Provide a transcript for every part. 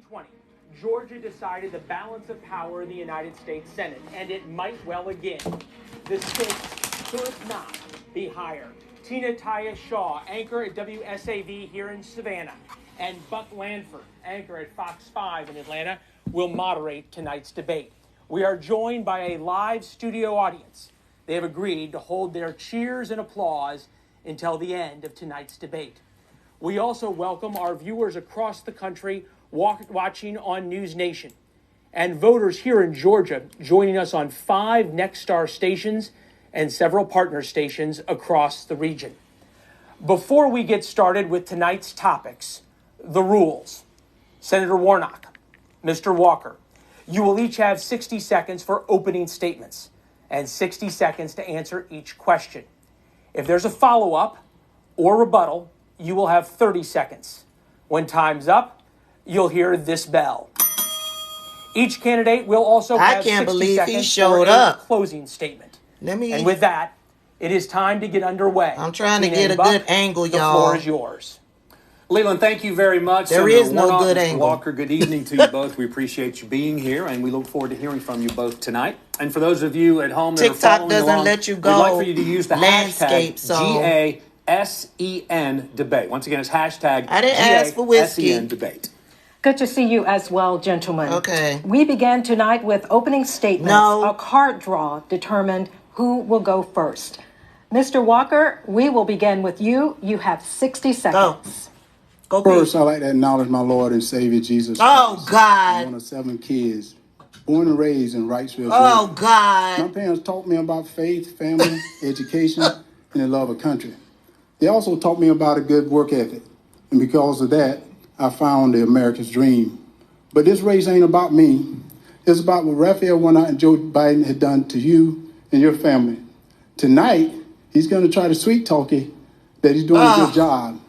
2020, Georgia decided the balance of power in the United States Senate, and it might well again. The stakes could not be higher. Tina Tyus Shaw, anchor at WSAV here in Savannah, and Buck Lanford, anchor at Fox 5 in Atlanta, will moderate tonight's debate. We are joined by a live studio audience. They have agreed to hold their cheers and applause until the end of tonight's debate. We also welcome our viewers across the country watching on News Nation, and voters here in Georgia joining us on 5 Nexstar stations and several partner stations across the region. Before we get started with tonight's topics, the rules. Senator Warnock, Mr. Walker, you will each have 60 seconds for opening statements and 60 seconds to answer each question. If there's a follow-up or rebuttal, you will have 30 seconds. When time's up, you'll hear this bell. Each candidate will also have 60 seconds for a closing statement. And with that, it is time to get underway. I'm trying to get a good angle, y'all. The floor is yours. Leland, thank you very much. There is no good angle. Walker, good evening to you both. We appreciate you being here, and we look forward to hearing from you both tonight. And for those of you at home that are following along, doesn't let you go. we'd like for you to use the hashtag GASEN debate. Once again, it's hashtag I didn't ask for whiskey. GASEN debate. Good to see you as well, gentlemen. Okay. We began tonight with opening statements. A card draw determined who will go first. Mr. Walker, we will begin with you. You have 60 seconds. Go first, I'd like to acknowledge my Lord and Savior, Jesus Christ. Oh, God. I'm one of 7 kids, born and raised in Wrightsville. Oh, God. My parents taught me about faith, family, education, and the love of country. They also taught me about a good work ethic. And because of that, I found the America's dream. But this race ain't about me. It's about what Raphael Warnock and Joe Biden had done to you and your family. Tonight, he's going to try to sweet talk you that he's doing a good job,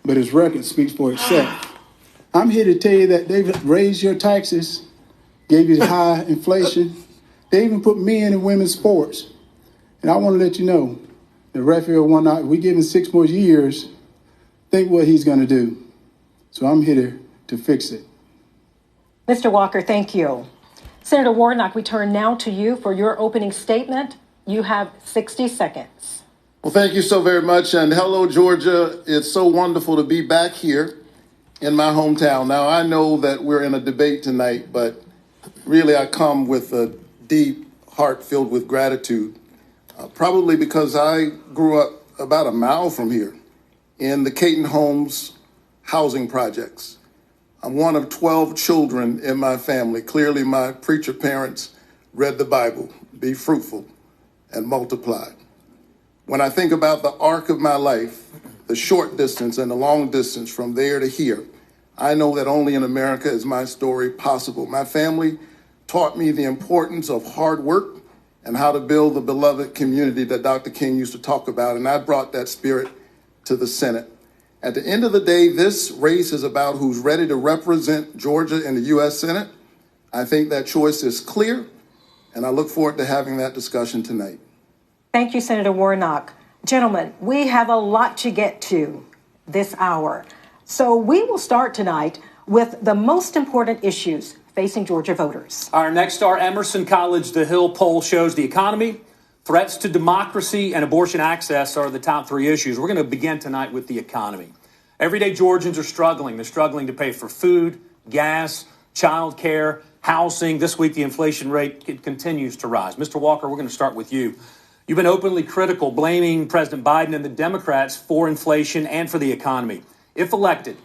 but his record speaks for itself. I'm here to tell you that they've raised your taxes, gave you high inflation. They even put men in women's sports. And I want to let you know that Raphael Warnock, we give him 6 more years, think what he's going to do. So I'm here to fix it. Mr. Walker, thank you. Senator Warnock, we turn now to you for your opening statement. You have 60 seconds. Well, thank you so very much. And hello, Georgia. It's so wonderful to be back here in my hometown. Now, I know that we're in a debate tonight, but really I come with a deep heart filled with gratitude, probably because I grew up about a mile from here in the Caton Homes housing projects. I'm one of 12 children in my family. Clearly, my preacher parents read the Bible, be fruitful and multiply. When I think about the arc of my life, the short distance and the long distance from there to here, I know that only in America is my story possible. My family taught me the importance of hard work and how to build the beloved community that Dr. King used to talk about, and I brought that spirit to the Senate. At the end of the day, this race is about who's ready to represent Georgia in the U.S. Senate. I think that choice is clear, and I look forward to having that discussion tonight. Thank you, Senator Warnock. Gentlemen, we have a lot to get to this hour. So we will start tonight with the most important issues facing Georgia voters. Our Nexstar Emerson College The Hill poll shows the economy, threats to democracy, and abortion access are the top 3 issues. We're going to begin tonight with the economy. Everyday Georgians are struggling. They're struggling to pay for food, gas, child care, housing. This week, the inflation rate continues to rise. Mr. Walker, we're going to start with you. You've been openly critical, blaming President Biden and the Democrats for inflation and for the economy. If elected,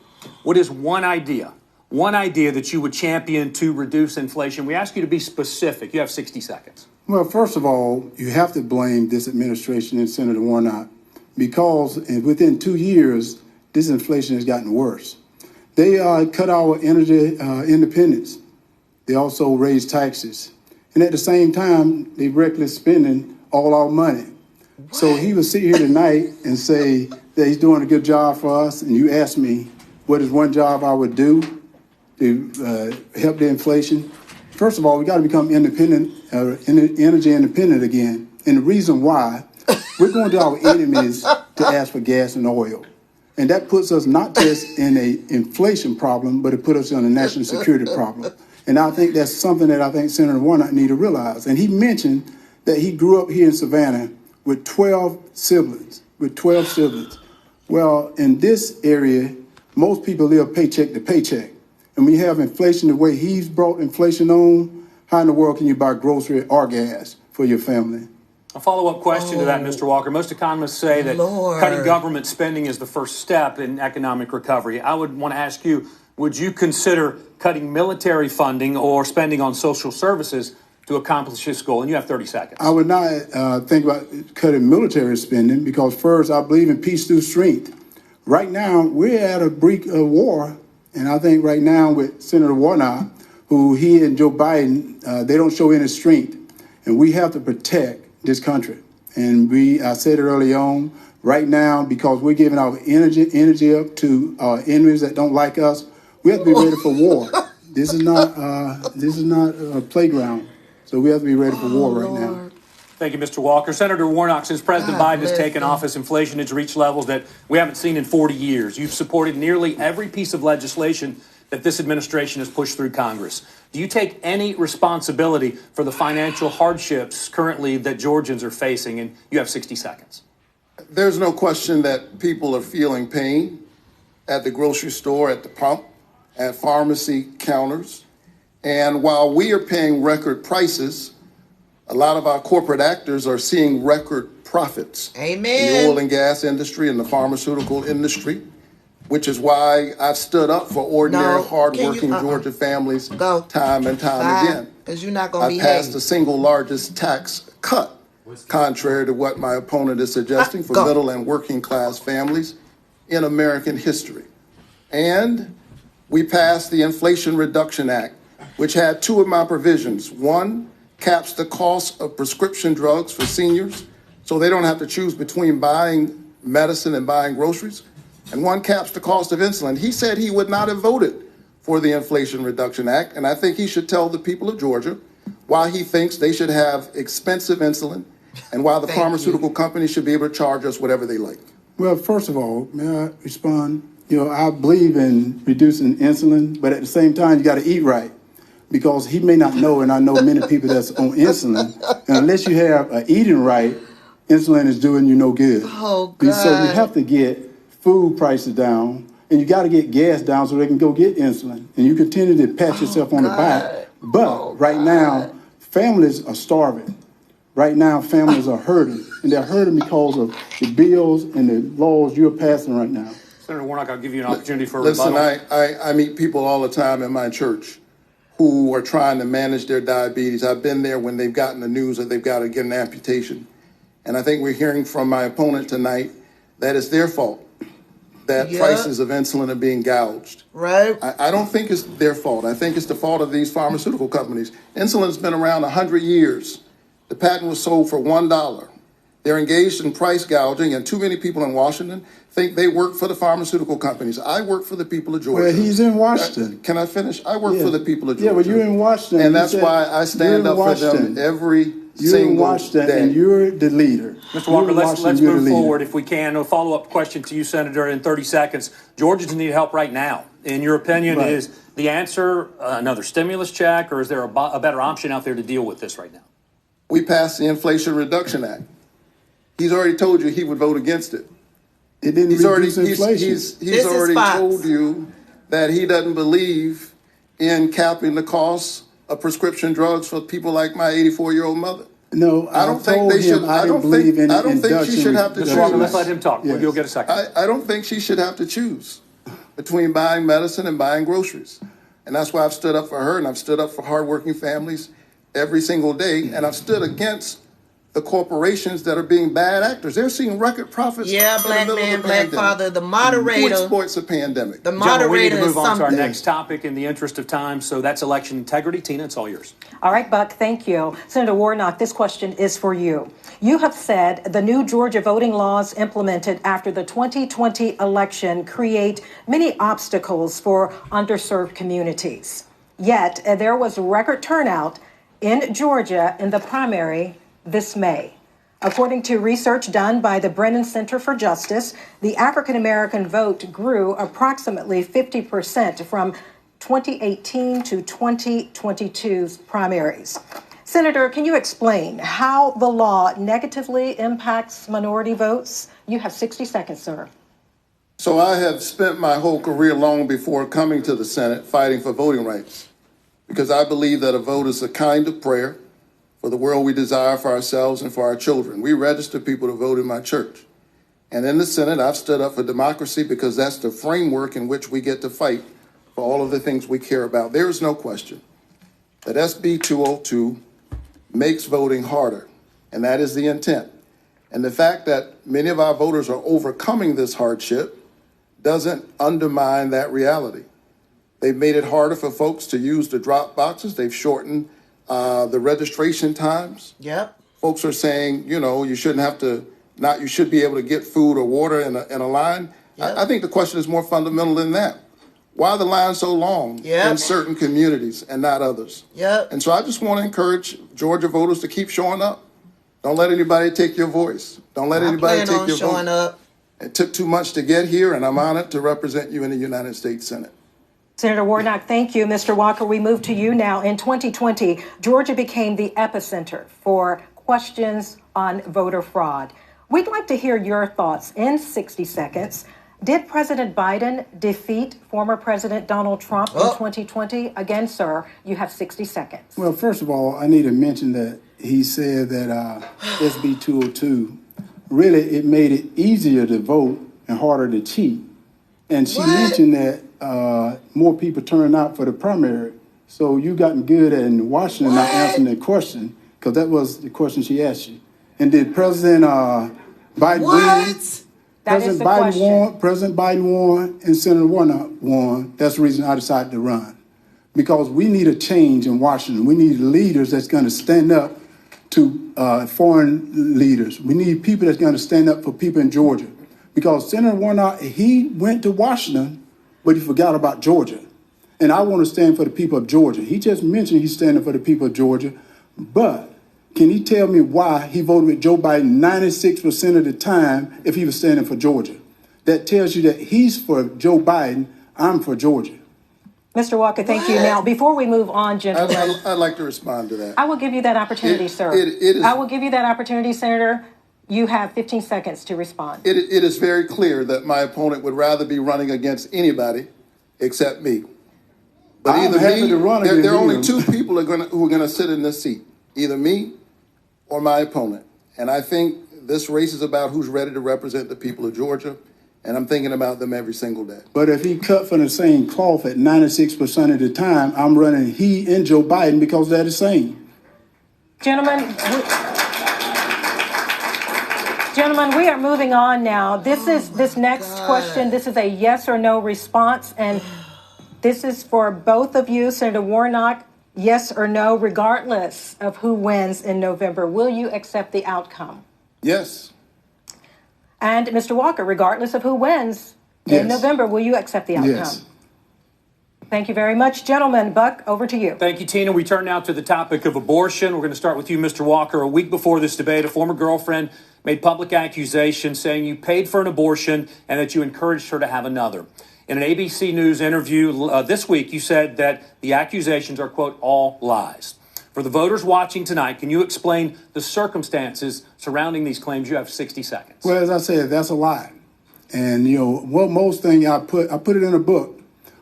what is one idea that you would champion to reduce inflation? We ask you to be specific. You have 60 seconds. Well, first of all, you have to blame this administration and Senator Warnock because within 2 years, this inflation has gotten worse. They cut our energy independence. They also raised taxes. And at the same time, they reckless spending all our money. What? So he would sit here tonight and say that he's doing a good job for us. And you ask me, what is one job I would do to help the inflation? First of all, we got to become independent, energy independent again. And the reason why, we're going to our enemies to ask for gas and oil. And that puts us not just in an inflation problem, but it put us in a national security problem. And I think that's something that I think Senator Warnock need to realize. And he mentioned that he grew up here in Savannah with 12 siblings, Well, in this area, most people live paycheck to paycheck. And we have inflation the way he's brought inflation on. How in the world can you buy grocery or gas for your family? A follow-up question to that, Mr. Walker. Most economists say that cutting government spending is the first step in economic recovery. I would want to ask you, would you consider cutting military funding or spending on social services to accomplish this goal? And you have 30 seconds. I would not think about cutting military spending because first, I believe in peace through strength. Right now, we're at a brink of war. And I think right now with Senator Warnock, who he and Joe Biden, they don't show any strength. And we have to protect this country. And I said it early on, right now, because we're giving our energy up to enemies that don't like us, we have to be ready for war. This is not a playground. So we have to be ready for war right now. Thank you, Mr. Walker. Senator Warnock, since President Biden has taken office, inflation has reached levels that we haven't seen in 40 years. You've supported nearly every piece of legislation that this administration has pushed through Congress. Do you take any responsibility for the financial hardships currently that Georgians are facing? And you have 60 seconds. There's no question that people are feeling pain at the grocery store, at the pump, at pharmacy counters. And while we are paying record prices, a lot of our corporate actors are seeing record profits. Amen. In the oil and gas industry and the pharmaceutical industry, which is why I've stood up for ordinary, hardworking Georgia families time and time again. Because you're not going to I passed the single largest tax cut, contrary to what my opponent is suggesting, for middle and working class families in American history. And we passed the Inflation Reduction Act, which had two of my provisions. One, caps the cost of prescription drugs for seniors so they don't have to choose between buying medicine and buying groceries. And one caps the cost of insulin. He said he would not have voted for the Inflation Reduction Act, and I think he should tell the people of Georgia why he thinks they should have expensive insulin and why the pharmaceutical companies should be able to charge us whatever they like. Well, first of all, may I respond? I believe in reducing insulin, but at the same time, you got to eat right. Because he may not know, and I know many people that's on insulin, and unless you have eating right, insulin is doing you no good. Oh, God. So you have to get food prices down, and you got to get gas down so they can go get insulin. And you continue to pat yourself on the back. But right now, families are starving. Right now, families are hurting, and they're hurting because of the bills and the laws you're passing right now. Senator Warnock, I'll give you an opportunity for a rebuttal. Listen, I meet people all the time in my church who are trying to manage their diabetes. I've been there when they've gotten the news that they've got to get an amputation. And I think we're hearing from my opponent tonight that it's their fault that prices of insulin are being gouged. Right. I don't think it's their fault. I think it's the fault of these pharmaceutical companies. Insulin's been around 100 years. The patent was sold for $1. They're engaged in price gouging, and too many people in Washington think they work for the pharmaceutical companies. I work for the people of Georgia. Well, he's in Washington. Can I finish? I work for the people of Georgia. Yeah, but you're in Washington. And that's why I stand up for them every single day. And you're the leader. Mr. Walker, let's move forward if we can. A follow-up question to you, Senator, in 30 seconds. Georgians need help right now. In your opinion, is the answer another stimulus check, or is there a better option out there to deal with this right now? We passed the Inflation Reduction Act. He's already told you he would vote against it. It didn't reduce inflation. He's already told you that he doesn't believe in capping the costs of prescription drugs for people like my 84-year-old mother. No, I don't think they should. I don't think she should have to choose. Let's let him talk. Yes. You'll get a second. I don't think she should have to choose between buying medicine and buying groceries. And that's why I've stood up for her, and I've stood up for hardworking families every single day, and I've stood against the corporations that are being bad actors. They're seeing record profits. Yeah, black man, black father, the moderator. Who exploits a pandemic? The moderator we need to move on to our something. next topic in the interest of time. So that's election integrity. Tina, it's all yours. All right, Buck, thank you. Senator Warnock, this question is for you. You have said the new Georgia voting laws implemented after the 2020 election create many obstacles for underserved communities. Yet there was record turnout in Georgia in the primary this May. According to research done by the Brennan Center for Justice, the African American vote grew approximately 50% from 2018 to 2022's primaries. Senator, can you explain how the law negatively impacts minority votes? You have 60 seconds, sir. So I have spent my whole career long before coming to the Senate fighting for voting rights, because I believe that a vote is a kind of prayer for the world we desire for ourselves and for our children. We register people to vote in my church. And in the Senate, I've stood up for democracy because that's the framework in which we get to fight for all of the things we care about. There is no question that SB 202 makes voting harder, and that is the intent. And the fact that many of our voters are overcoming this hardship doesn't undermine that reality. They've made it harder for folks to use the drop boxes. They've shortened the registration times. Yep. Folks are saying, you shouldn't have to, you should be able to get food or water in a line. Yep. I think the question is more fundamental than that. Why are the lines so long in certain communities and not others? Yep. And so I just want to encourage Georgia voters to keep showing up. Don't let anybody take your voice. Don't let anybody take your vote. Up. It took too much to get here, and I'm honored to represent you in the United States Senate. Senator Warnock, thank you. Mr. Walker, we move to you now. In 2020, Georgia became the epicenter for questions on voter fraud. We'd like to hear your thoughts in 60 seconds. Did President Biden defeat former President Donald Trump in 2020? Again, sir, you have 60 seconds. Well, first of all, I need to mention that he said that SB 202, really it made it easier to vote and harder to cheat. And she mentioned that more people turned out for the primary. So you gotten good at in Washington not answering that question, because that was the question she asked you. And did President Biden win? President Biden won and Senator Warnock won. That's the reason I decided to run. Because we need a change in Washington. We need leaders that's going to stand up to foreign leaders. We need people that's going to stand up for people in Georgia. Because Senator Warnock, he went to Washington, but he forgot about Georgia. And I want to stand for the people of Georgia. He just mentioned he's standing for the people of Georgia, but can he tell me why he voted with Joe Biden 96% of the time if he was standing for Georgia? That tells you that he's for Joe Biden, I'm for Georgia. Mr. Walker, thank you. Now, before we move on, gentlemen. I'd like to respond to that. I will give you that opportunity, sir. I will give you that opportunity, Senator. You have 15 seconds to respond. It is very clear that my opponent would rather be running against anybody except me. But either me, there are only two people who are going to sit in this seat, either me or my opponent. And I think this race is about who's ready to represent the people of Georgia, and I'm thinking about them every single day. But if he cut from the same cloth at 96% of the time, I'm running he and Joe Biden because they're the same. Gentlemen, we are moving on now. This next question, this is a yes or no response, and this is for both of you, Senator Warnock. Yes or no, regardless of who wins in November, will you accept the outcome? Yes. And Mr. Walker, regardless of who wins in November, will you accept the outcome? Yes. Thank you very much, gentlemen. Buck, over to you. Thank you, Tina. We turn now to the topic of abortion. We're going to start with you, Mr. Walker. A week before this debate, a former girlfriend made public accusations saying you paid for an abortion and that you encouraged her to have another. In an ABC News interview this week, you said that the accusations are, quote, all lies. For the voters watching tonight, can you explain the circumstances surrounding these claims? You have 60 seconds. Well, as I said, that's a lie. And, most thing I put it in a book.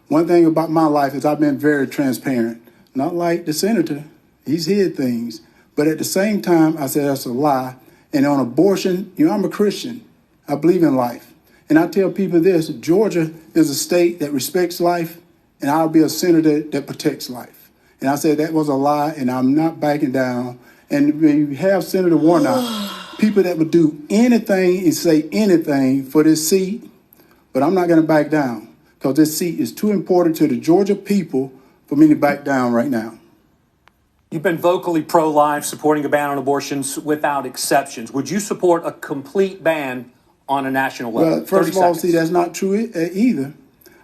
One thing about my life is I've been very transparent. Not like the senator. He's hid things. But at the same time, I said that's a lie. And on abortion, I'm a Christian. I believe in life. And I tell people this, Georgia is a state that respects life, and I'll be a senator that protects life. And I said that was a lie, and I'm not backing down. And when you have Senator Warnock, people that would do anything and say anything for this seat, but I'm not going to back down because this seat is too important to the Georgia people for me to back down right now. You've been vocally pro-life, supporting a ban on abortions without exceptions. Would you support a complete ban on a national level? Well, first of all, see, that's not true either.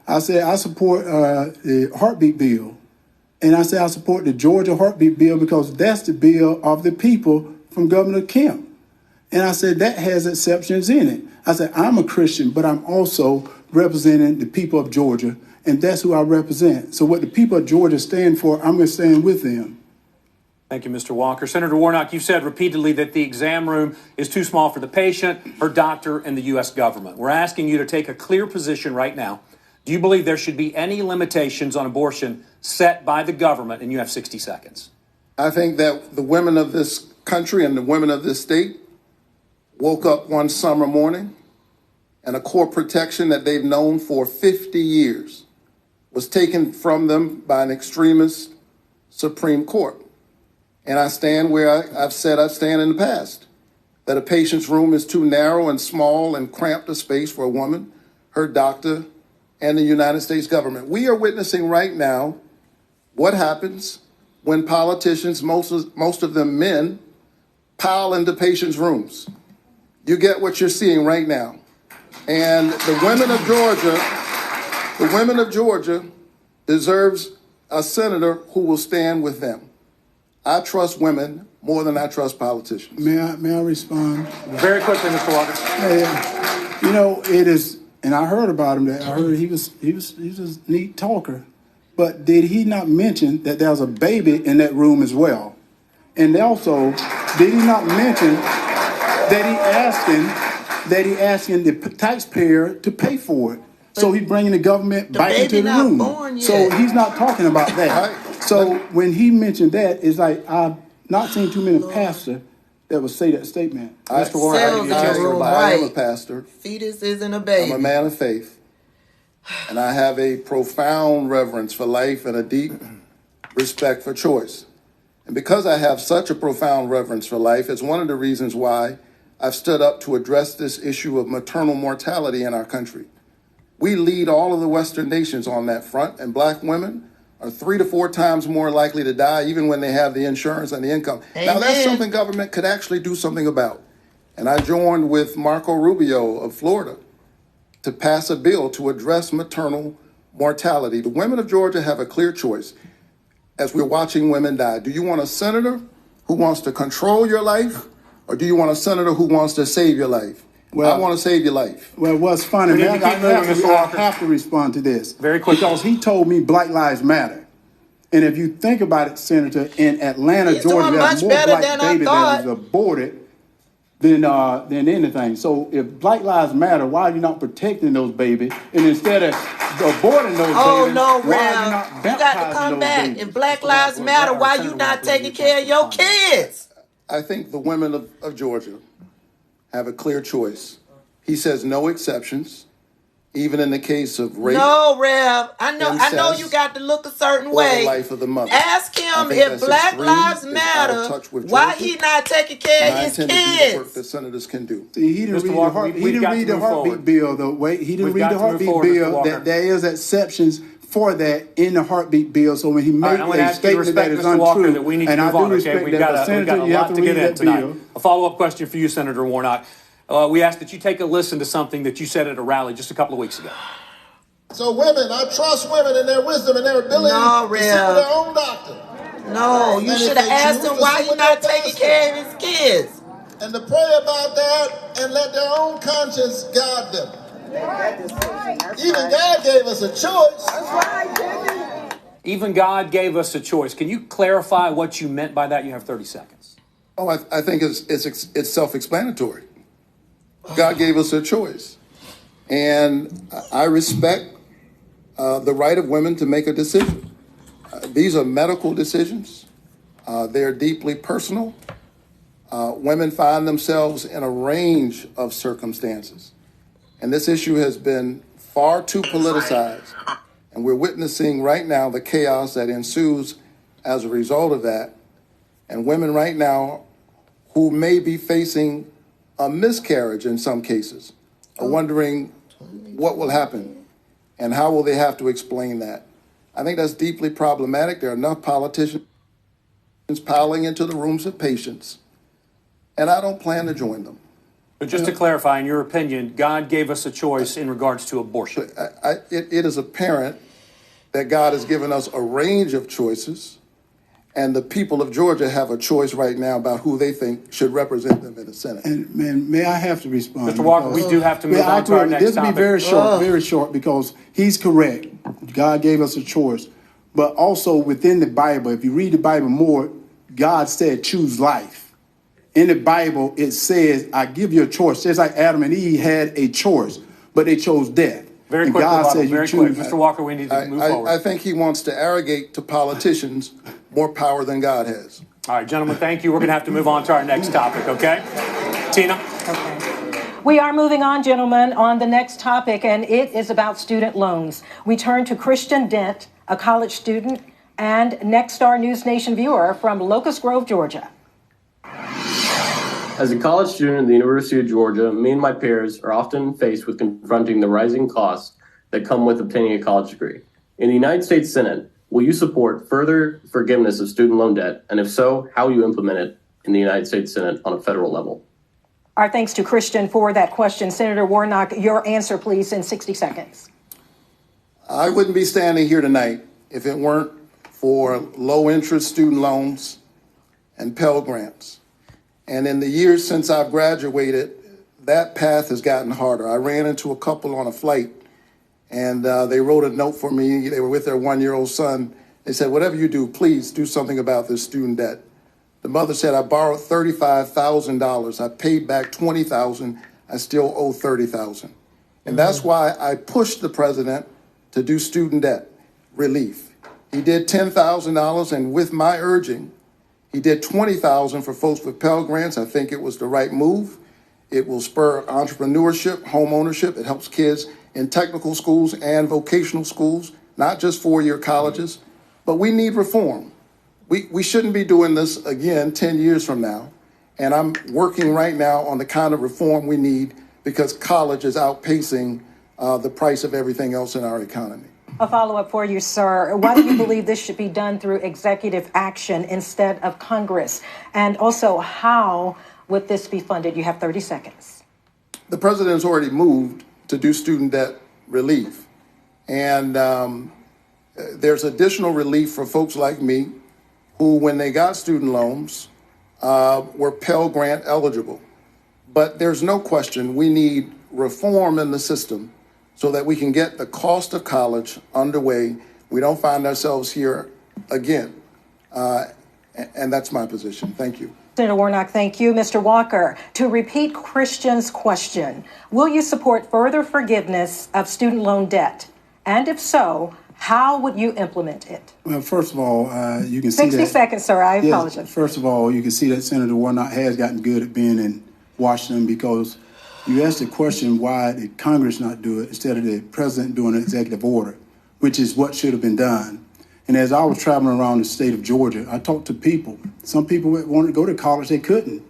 I said I support the heartbeat bill. And I say I support the Georgia heartbeat bill because that's the bill of the people from Governor Kemp. And I said, that has exceptions in it. I said, I'm a Christian, but I'm also representing the people of Georgia, and that's who I represent. So what the people of Georgia stand for, I'm going to stand with them. Thank you, Mr. Walker. Senator Warnock, you've said repeatedly that the exam room is too small for the patient, her doctor, and the U.S. government. We're asking you to take a clear position right now. Do you believe there should be any limitations on abortion set by the government? And you have 60 seconds. I think that the women of this country and the women of this state woke up one summer morning and a core protection that they've known for 50 years was taken from them by an extremist Supreme Court. And I stand where I've said I stand in the past, that a patient's room is too narrow and small and cramped a space for a woman, her doctor, and the United States government. We are witnessing right now what happens when politicians, most of them men, pile into patients' rooms. You get what you're seeing right now. And the women of Georgia deserves a senator who will stand with them. I trust women more than I trust politicians. May I respond? Very quickly, Mr. Walker. You know, it is, and I heard about him. I heard he was a neat talker. But did he not mention that there was a baby in that room as well? And also, did he not mention that he asking the taxpayer to pay for it? So he's bringing the government back into the room. So he's not talking about that. So when he mentioned that, it's like I've not seen too many pastors that would say that statement. Mr. Warren, I am a pastor. Fetus isn't a baby. I'm a man of faith. And I have a profound reverence for life and a deep respect for choice. And because I have such a profound reverence for life, it's one of the reasons why I've stood up to address this issue of maternal mortality in our country. We lead all of the Western nations on that front, and black women are 3 to 4 times more likely to die even when they have the insurance and the income. Amen. Now, that's something government could actually do something about. And I joined with Marco Rubio of Florida to pass a bill to address maternal mortality. The women of Georgia have a clear choice as we're watching women die. Do you want a senator who wants to control your life, or do you want a senator who wants to save your life? Well, I want to save your life. Well, what's funny, I have to respond to this. Very quick. Because he told me Black Lives Matter. And if you think about it, Senator, in Atlanta, Georgia, there's more black babies that is aborted than anything. So if Black Lives Matter, why are you not protecting those babies? And instead of aborting those babies, why are you not baptizing you got to come back. Babies? If Black Lives Matter, why you not taking care of your kids? I think the women of Georgia have a clear choice. He says no exceptions, even in the case of rape. No, Rev. I know you got to look a certain way. The life of the mother. Ask him if Black Lives Matter, why he not taking care of his kids. The work that senators can do. See, he didn't read the heartbeat bill, though. Wait, he didn't read the heartbeat bill. That there is exceptions for that in the heartbeat bill. So when he makes a statement that is untrue, and I do respect that, Senator, you have to read that bill. A follow-up question for you, Senator Warnock. We ask that you take a listen to something that you said at a rally just a couple of weeks ago. So women, I trust women and their wisdom and their ability to see with their own doctor. No, you should have asked him why he's not taking care of his kids. And to pray about that and let their own conscience guide them. Even God gave us a choice. That's right. Even God gave us a choice. Can you clarify what you meant by that? You have 30 seconds. Oh, I think it's self-explanatory. God gave us a choice. And I respect the right of women to make a decision. These are medical decisions. They're deeply personal. Women find themselves in a range of circumstances. And this issue has been far too politicized. And we're witnessing right now the chaos that ensues as a result of that. And women right now who may be facing a miscarriage in some cases are wondering what will happen and how will they have to explain that. I think that's deeply problematic. There are enough politicians piling into the rooms of patients, and I don't plan to join them. But just to clarify, in your opinion, God gave us a choice in regards to abortion. It is apparent that God has given us a range of choices, And the people of Georgia have a choice right now about who they think should represent them in the Senate. And man, may I have to respond? Mr. Walker, we do have to move on to our next topic. This will be very short, because he's correct. God gave us a choice. But also within the Bible, if you read the Bible more, God said, choose life. In the Bible, it says, I give you a choice. Just like Adam and Eve had a choice, but they chose death. Very quick, Mr. Walker, we need to move forward. I think he wants to arrogate to politicians more power than God has. All right, gentlemen, thank you. We're going to have to move on to our next topic, okay? Tina? Okay. We are moving on, gentlemen, on the next topic, and it is about student loans. We turn to Christian Dent, a college student and Nexstar News Nation viewer from Locust Grove, Georgia. As a college student at the University of Georgia, me and my peers are often faced with confronting the rising costs that come with obtaining a college degree. In the United States Senate, will you support further forgiveness of student loan debt? And if so, how will you implement it in the United States Senate on a federal level? Our thanks to Christian for that question. Senator Warnock, your answer, please, in 60 seconds. I wouldn't be standing here tonight if it weren't for low-interest student loans and Pell Grants. And in the years since I've graduated, that path has gotten harder. I ran into a couple on a flight, and they wrote a note for me. They were with their 1-year-old son. They said, whatever you do, please do something about this student debt. The mother said, I borrowed $35,000. I paid back $20,000. I still owe $30,000. And that's why I pushed the president to do student debt relief. He did $10,000, and with my urging, he did $20,000 for folks with Pell Grants. I think it was the right move. It will spur entrepreneurship, home ownership. It helps kids in technical schools and vocational schools, not just four-year colleges. But we need reform. We shouldn't be doing this again 10 years from now. And I'm working right now on the kind of reform we need, because college is outpacing the price of everything else in our economy. A follow-up for you, sir. Why do you believe this should be done through executive action instead of Congress? And also, how would this be funded? You have 30 seconds. The president has already moved to do student debt relief. And there's additional relief for folks like me who, when they got student loans, were Pell Grant eligible. But there's no question we need reform in the system so that we can get the cost of college underway. We don't find ourselves here again. And that's my position. Thank you. Senator Warnock, thank you. Mr. Walker, to repeat Christian's question, will you support further forgiveness of student loan debt? And if so, how would you implement it? Well, first of all, you can see that... 60 seconds, sir. I apologize. First of all, you can see that Senator Warnock has gotten good at being in Washington, because you asked the question, why did Congress not do it instead of the president doing an executive order, which is what should have been done. And as I was traveling around the state of Georgia, I talked to people. Some people wanted to go to college, they couldn't.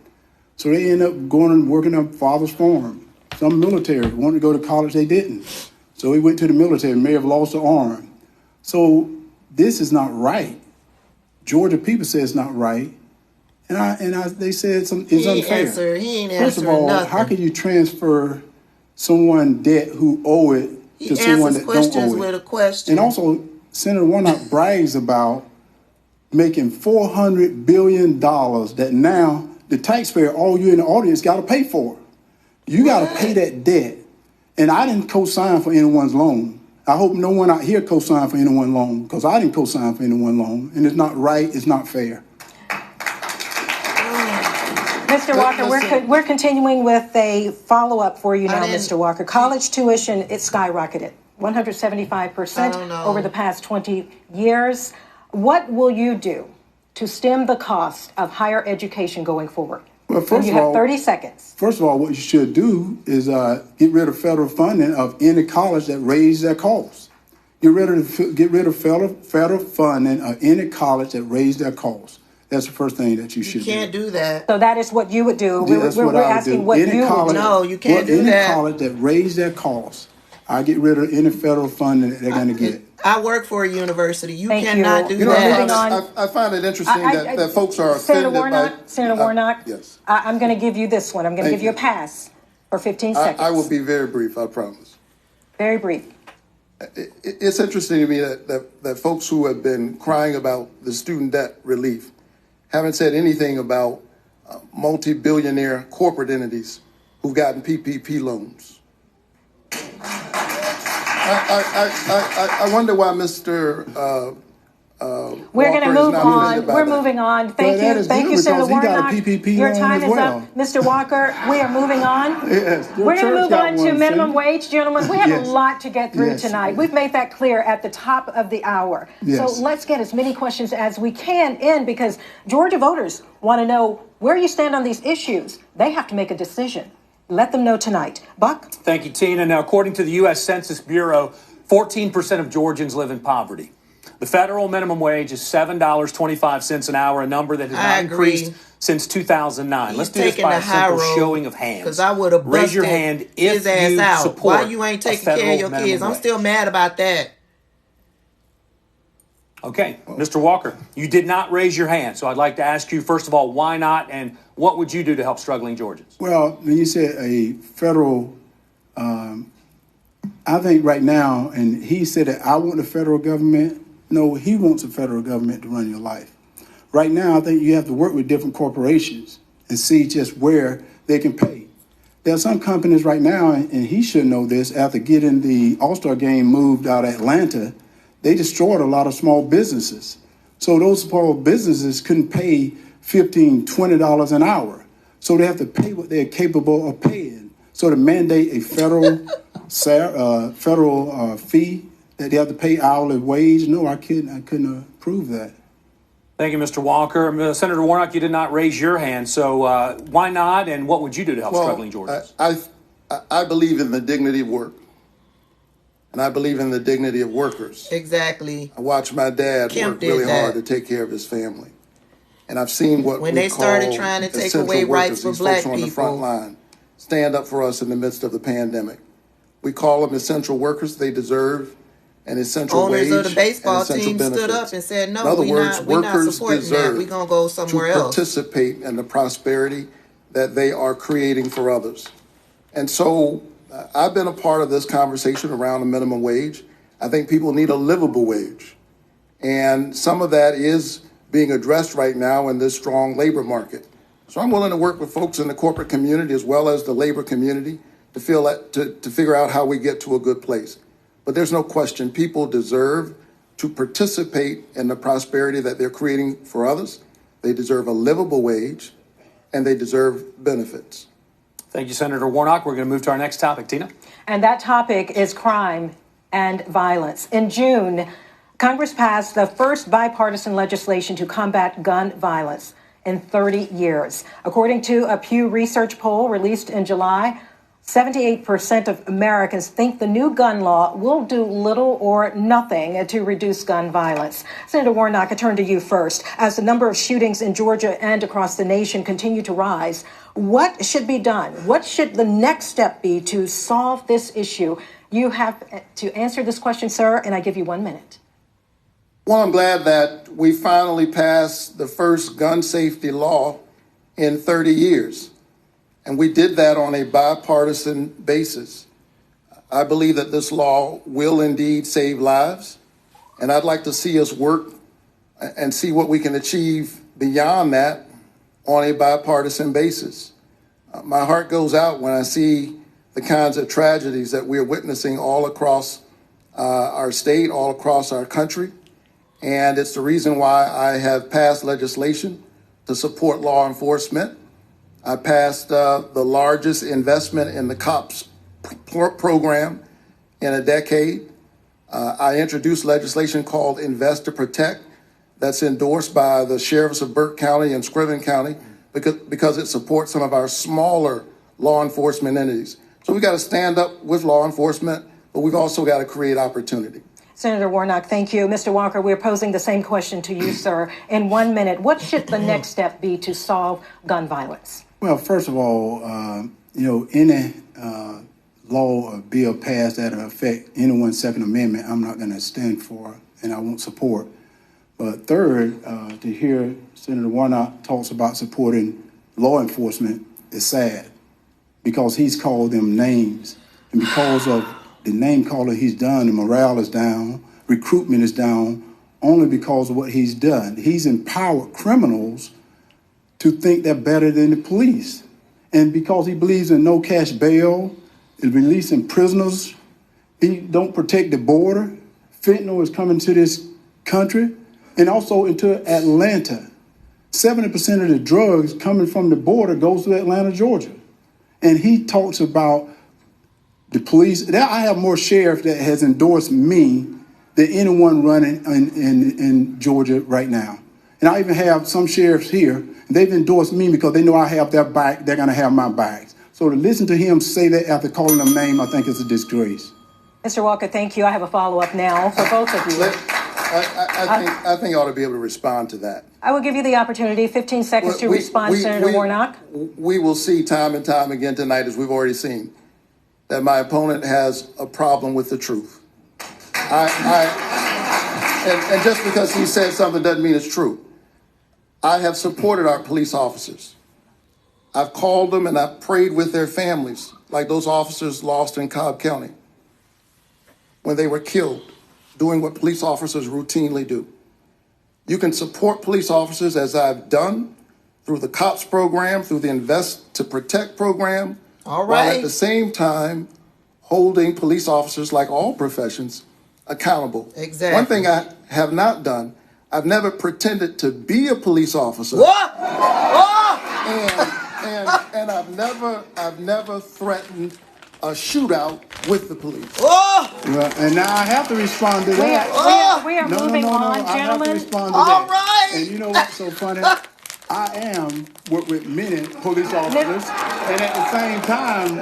So they ended up going and working on father's farm. Some military wanted to go to college, they didn't. So he went to the military, may have lost an arm. So this is not right. Georgia people say it's not right. They said it's unfair. He ain't First of all, nothing. how can you transfer someone debt who owe it to someone that don't owe it? He answers questions with a question. And also, Senator Warnock brags about making $400 billion that now the taxpayer, all you in the audience, got to pay for. You got to pay that debt. And I didn't co-sign for anyone's loan. I hope no one out here co-signed for anyone's loan, because I didn't co-sign for anyone's loan. And it's not right, it's not fair. Mr. Walker, we're continuing with a follow-up for you now, Mr. Walker. College tuition, it skyrocketed 175% over the past 20 years. What will you do to stem the cost of higher education going forward? Well, first you of all, have 30 seconds. First of all, what you should do is get rid of federal funding of any college that raised their costs. Get rid of federal funding of any college that raised their costs. That's the first thing that you should do. You can't do that. So that is what you would do. We're asking what you would do. No, you can't do that. Any college that raised their costs, I get rid of any federal funding that they're going to get. I work for a university. You Thank cannot you. do that. I find it interesting that folks are offended by... Senator Warnock, yes. I'm going to give you this one. I'm going to give you a pass for 15 seconds. I will be very brief, I promise. Very brief. It's interesting to me that folks who have been crying about the student debt relief haven't said anything about multi-billionaire corporate entities who've gotten PPP loans. I wonder why Mr. We're going to move on. We're moving on. Thank you. Thank you, Senator Warnock. Your time is up. Mr. Walker, we are moving on. Yes, we're going to move on to minimum wage, gentlemen. We have a lot to get through tonight. We've made that clear at the top of the hour. So let's get as many questions as we can in, because Georgia voters want to know where you stand on these issues. They have to make a decision. Let them know tonight. Buck? Thank you, Tina. Now, according to the U.S. Census Bureau, 14% of Georgians live in poverty. The federal minimum wage is $7.25 an hour, a number that has not increased since 2009. Let's do this by a simple showing of hands. Because I would have raise your hand if his ass you out. support Why you ain't taking care of your kids? I'm still mad about that. Okay, Mr. Walker, you did not raise your hand, so I'd like to ask you, first of all, why not, and what would you do to help struggling Georgians? Well, when you say a federal, I think right now, and he said that I want the federal government. No, he wants the federal government to run your life. Right now, I think you have to work with different corporations and see just where they can pay. There are some companies right now, and he should know this, after getting the All-Star game moved out of Atlanta, they destroyed a lot of small businesses. So those small businesses couldn't pay $15, $20 an hour. So they have to pay what they're capable of paying. So to mandate a federal fee that they have to pay hourly wage, no, I couldn't approve that. Thank you, Mr. Walker. Senator Warnock, you did not raise your hand, so why not, and what would you do to help struggling Georgians? I believe in the dignity of work, and I believe in the dignity of workers. Exactly. I watched my dad work really hard to take care of his family, and I've seen what when they started trying to take away rights for black people, on the front line stand up for us in the midst of the pandemic. We call them essential workers. They deserve an essential wage. Owners of the baseball team stood up and said, "No, in other words, we're not workers supporting that. We're gonna go somewhere else." To participate in the prosperity that they are creating for others. And so I've been a part of this conversation around the minimum wage. I think people need a livable wage. And some of that is being addressed right now in this strong labor market. So I'm willing to work with folks in the corporate community as well as the labor community to figure out how we get to a good place. But there's no question people deserve to participate in the prosperity that they're creating for others. They deserve a livable wage, and they deserve benefits. Thank you, Senator Warnock. We're going to move to our next topic. Tina? And that topic is crime and violence. In June, Congress passed the first bipartisan legislation to combat gun violence in 30 years. According to a Pew Research poll released in July, 78% of Americans think the new gun law will do little or nothing to reduce gun violence. Senator Warnock, I turn to you first. As the number of shootings in Georgia and across the nation continue to rise, what should be done? What should the next step be to solve this issue? You have to answer this question, sir, and I give you 1 minute. Well, I'm glad that we finally passed the first gun safety law in 30 years. And we did that on a bipartisan basis. I believe that this law will indeed save lives. And I'd like to see us work and see what we can achieve beyond that on a bipartisan basis. My heart goes out when I see the kinds of tragedies that we're witnessing all across our state, all across our country. And it's the reason why I have passed legislation to support law enforcement. I passed the largest investment in the COPS program in a decade. I introduced legislation called Invest to Protect that's endorsed by the sheriffs of Burke County and Scriven County because it supports some of our smaller law enforcement entities. So we got to stand up with law enforcement, but we've also got to create opportunity. Senator Warnock, thank you. Mr. Walker, we're posing the same question to you, sir. In 1 minute, what should the next step be to solve gun violence? Well, first of all, any law or bill passed that will affect anyone's Second Amendment, I'm not going to stand for and I won't support. But third, to hear Senator Warnock talks about supporting law enforcement is sad because he's called them names. And because of the name calling he's done, the morale is down, recruitment is down, only because of what he's done. He's empowered criminals to think they're better than the police. And because he believes in no cash bail, is releasing prisoners, he don't protect the border. Fentanyl is coming to this country and also into Atlanta. 70% of the drugs coming from the border goes to Atlanta, Georgia. And he talks about the police. I have more sheriffs that has endorsed me than anyone running in Georgia right now. And I even have some sheriffs here. They've endorsed me because they know I have their back. They're going to have my backs. So to listen to him say that after calling them name, I think is a disgrace. Mr. Walker, thank you. I have a follow-up now for both of you. I think I ought to be able to respond to that. I will give you the opportunity, 15 seconds to respond, Senator Warnock. We will see time and time again tonight, as we've already seen, that my opponent has a problem with the truth. And just because he said something doesn't mean it's true. I have supported our police officers. I've called them and I've prayed with their families, like those officers lost in Cobb County when they were killed, doing what police officers routinely do. You can support police officers, as I've done, through the COPS program, through the Invest to Protect program, all right, while at the same time holding police officers, like all professions, accountable. Exactly. One thing I have not done, I've never pretended to be a police officer. What? Oh! And I've never threatened a shootout with the police. Oh! Well, and now I have to respond to that. We are moving on, I have to gentlemen. respond to All that. right. And you know what's so funny? I am with many police officers, and at the same time,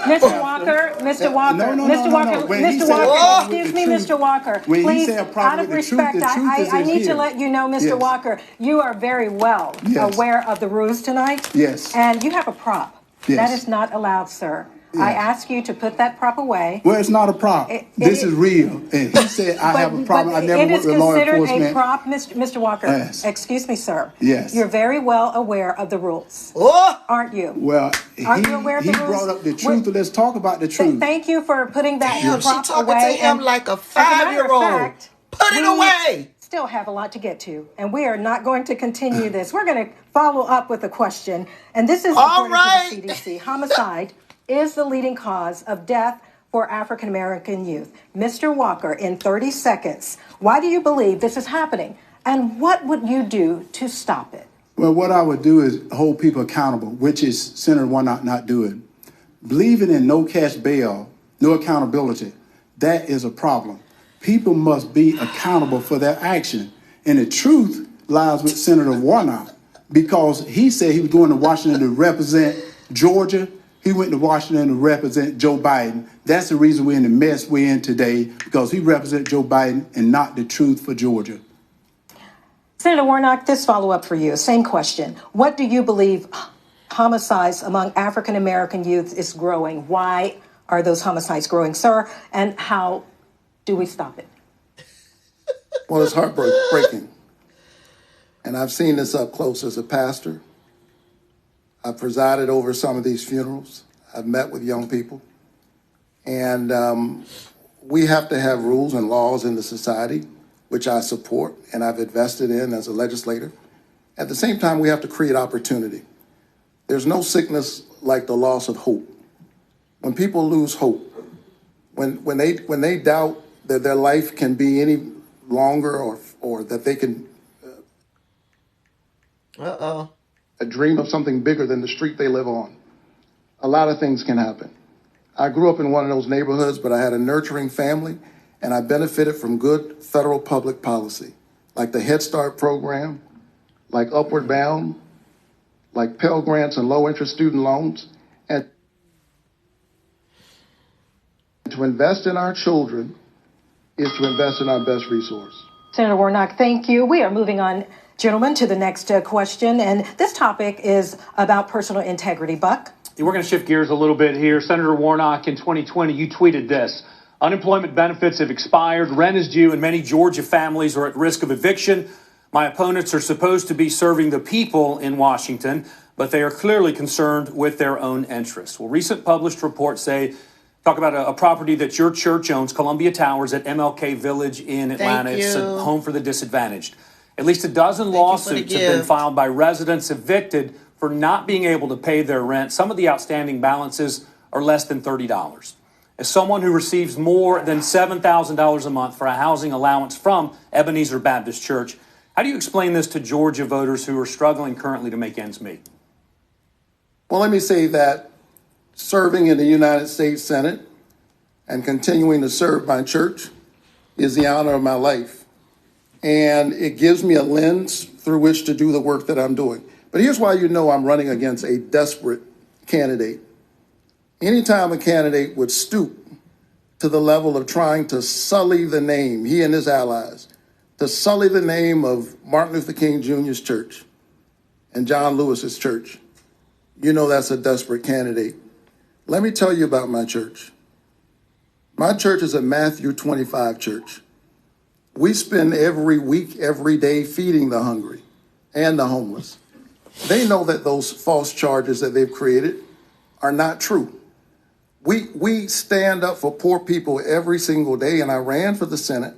Mr. Walker, Mr. Walker, Mr. Walker, Mr. Walker, excuse me, Mr. Walker. Please, out of respect, I need to let you know, Mr. Walker, you are very well aware of the rules tonight. Yes. And you have a prop. Yes. That is not allowed, sir. I ask you to put that prop away. Well, it's not a prop. This is real. And he said, I have a problem. I never worked with law enforcement. It is considered a prop, Mr. Walker. Yes. Excuse me, sir. Yes. You're very well aware of the rules. Oh! Aren't you? Well, Aren't you aware of the rules? He brought up the truth. Let's talk about the truth. Thank you for putting that Damn, prop she talking away. to him like a 5-year-old. Put it away. Still have a lot to get to, and we are not going to continue this. We're going to follow up with a question, and this is all according to the CDC. Homicide is the leading cause of death for African American youth. Mr. Walker, in 30 seconds, why do you believe this is happening, and what would you do to stop it? Well, what I would do is hold people accountable, which is Senator Warnock not doing. Believing in no cash bail, no accountability, that is a problem. People must be accountable for their action. And the truth lies with Senator Warnock, because he said he was going to Washington to represent Georgia. He went to Washington to represent Joe Biden. That's the reason we're in the mess we're in today, because he represents Joe Biden and not the truth for Georgia. Senator Warnock, this follow-up for you. Same question. What do you believe homicides among African American youth is growing? Why are those homicides growing, sir? And how do we stop it? Well, it's heartbreaking. And I've seen this up close as a pastor. I've presided over some of these funerals. I've met with young people. And we have to have rules and laws in the society, which I support and I've invested in as a legislator. At the same time, we have to create opportunity. There's no sickness like the loss of hope. When people lose hope, when they doubt that their life can be any longer or that they can a dream of something bigger than the street they live on, a lot of things can happen. I grew up in one of those neighborhoods, but I had a nurturing family, and I benefited from good federal public policy, like the Head Start program, like Upward Bound, like Pell Grants and low-interest student loans. And to invest in our children is to invest in our best resource. Senator Warnock, thank you. We are moving on, gentlemen, to the next question. And this topic is about personal integrity. Buck? We're going to shift gears a little bit here. Senator Warnock, in 2020, you tweeted this. Unemployment benefits have expired, rent is due, and many Georgia families are at risk of eviction. My opponents are supposed to be serving the people in Washington, but they are clearly concerned with their own interests. Well, recent published reports say Talk about a property that your church owns, Columbia Towers at MLK Village in Atlanta. It's a home for the disadvantaged. At least a dozen lawsuits have been filed by residents evicted for not being able to pay their rent. Some of the outstanding balances are less than $30. As someone who receives more than $7,000 a month for a housing allowance from Ebenezer Baptist Church, how do you explain this to Georgia voters who are struggling currently to make ends meet? Well, let me say that serving in the United States Senate and continuing to serve my church is the honor of my life. And it gives me a lens through which to do the work that I'm doing. But here's why you know I'm running against a desperate candidate. Anytime a candidate would stoop to the level of trying to sully the name, he and his allies, to sully the name of Martin Luther King Jr.'s church and John Lewis's church, you know that's a desperate candidate. Let me tell you about my church. My church is a Matthew 25 church. We spend every week, every day feeding the hungry and the homeless. They know that those false charges that they've created are not true. We stand up for poor people every single day, and I ran for the Senate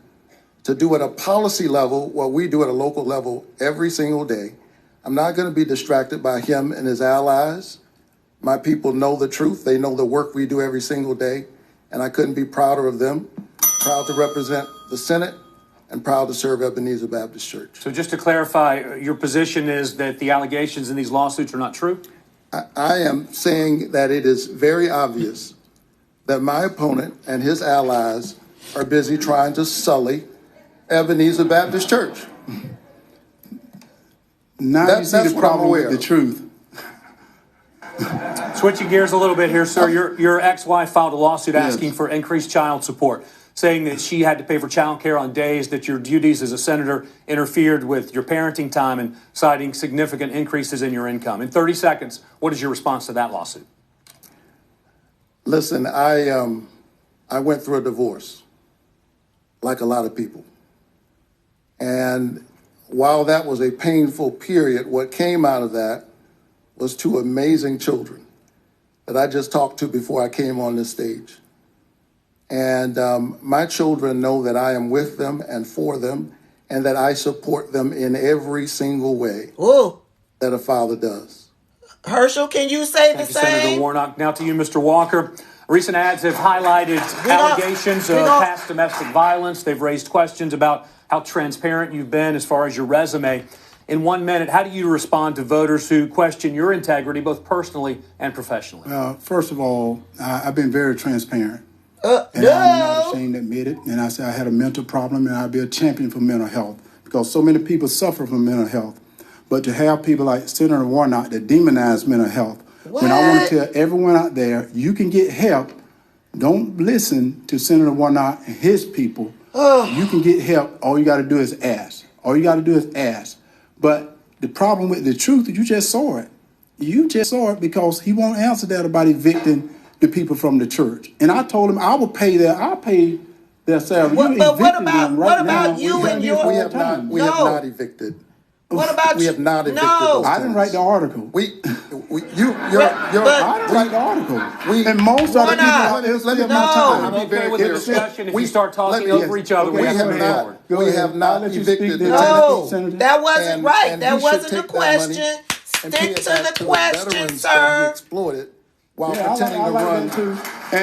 to do at a policy level what we do at a local level every single day. I'm not going to be distracted by him and his allies. My people know the truth. They know the work we do every single day, and I couldn't be prouder of them. Proud to represent the Senate and proud to serve Ebenezer Baptist Church. So just to clarify, your position is that the allegations in these lawsuits are not true? I am saying that it is very obvious that my opponent and his allies are busy trying to sully Ebenezer Baptist Church. Now you see the problem with the truth. Switching gears a little bit here, sir. Your ex-wife filed a lawsuit asking for increased child support, saying that she had to pay for child care on days that your duties as a senator interfered with your parenting time, and citing significant increases in your income. In 30 seconds, what is your response to that lawsuit? Listen, I went through a divorce, like a lot of people. And while that was a painful period, what came out of that was two amazing children that I just talked to before I came on this stage. And my children know that I am with them and for them, and that I support them in every single way that a father does. Herschel, can you say the same? Senator Warnock. Now to you, Mr. Walker. Recent ads have highlighted allegations of past domestic violence. They've raised questions about how transparent you've been as far as your resume. In 1 minute, how do you respond to voters who question your integrity, both personally and professionally? First of all, I've been very transparent. And I'm not ashamed to admit it. And I said I had a mental problem, and I'll be a champion for mental health, because so many people suffer from mental health. But to have people like Senator Warnock that demonize mental health, when I want to tell everyone out there, you can get help. Don't listen to Senator Warnock and his people. You can get help. All you got to do is ask. All you got to do is ask. But the problem with the truth, you just saw it. You just saw it, because he won't answer that about evicting the people from the church. And I told him I'll pay their salary. But what about you and your... We have not evicted. What about we have not evicted those I didn't write the article. I didn't write the article. And most of the people out there still have my time. I'm okay with the discussion. If we start talking over each other, we have not evicted. No, that wasn't right. That wasn't the question. Stick to the question, sir. Exploited while pretending to run a